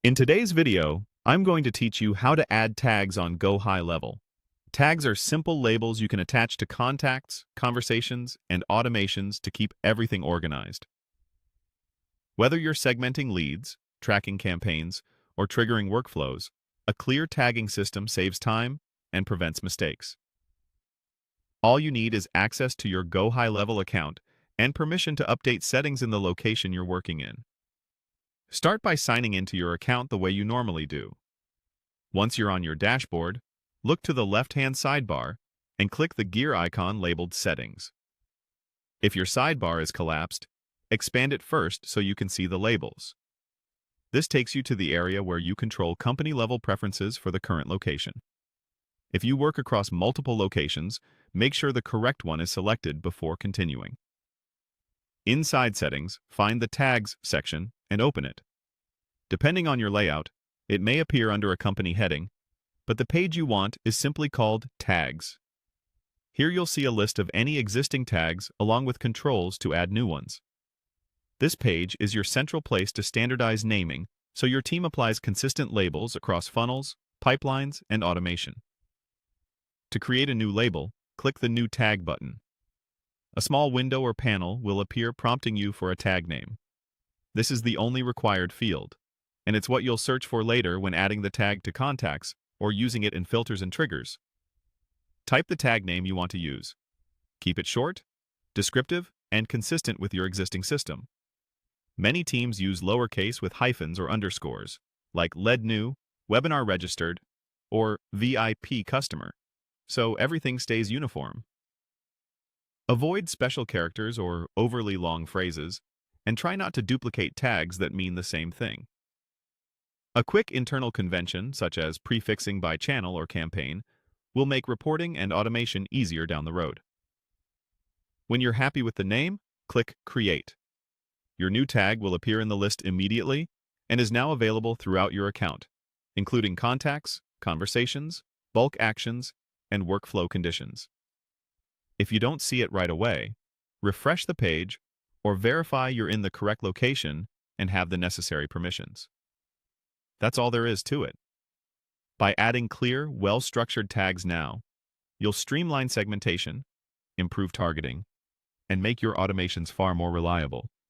In today's video, I'm going to teach you how to add tags on GoHighLevel. Tags are simple labels you can attach to contacts, conversations, and automations to keep everything organized. Whether you're segmenting leads, tracking campaigns, or triggering workflows, a clear tagging system saves time and prevents mistakes. All you need is access to your GoHighLevel account and permission to update settings in the location you're working in. Start by signing into your account the way you normally do. Once you're on your dashboard, look to the left-hand sidebar and click the gear icon labeled Settings. If your sidebar is collapsed, expand it first so you can see the labels. This takes you to the area where you control company-level preferences for the current location. If you work across multiple locations, make sure the correct one is selected before continuing. Inside Settings, find the Tags section and open it. Depending on your layout, it may appear under a company heading, but the page you want is simply called Tags. Here you'll see a list of any existing tags along with controls to add new ones. This page is your central place to standardize naming, so your team applies consistent labels across funnels, pipelines, and automation. To create a new label, click the New Tag button. A small window or panel will appear prompting you for a tag name. This is the only required field, and it's what you'll search for later when adding the tag to contacts or using it in filters and triggers. Type the tag name you want to use. Keep it short, descriptive, and consistent with your existing system. Many teams use lowercase with hyphens or underscores, like lead new, webinar registered, or VIP customer, so everything stays uniform. Avoid special characters or overly long phrases, and try not to duplicate tags that mean the same thing. A quick internal convention, such as prefixing by channel or campaign, will make reporting and automation easier down the road. When you're happy with the name, click Create. Your new tag will appear in the list immediately and is now available throughout your account, including contacts, conversations, bulk actions, and workflow conditions. If you don't see it right away, refresh the page or verify you're in the correct location and have the necessary permissions. That's all there is to it. By adding clear, well-structured tags now, you'll streamline segmentation, improve targeting, and make your automations far more reliable.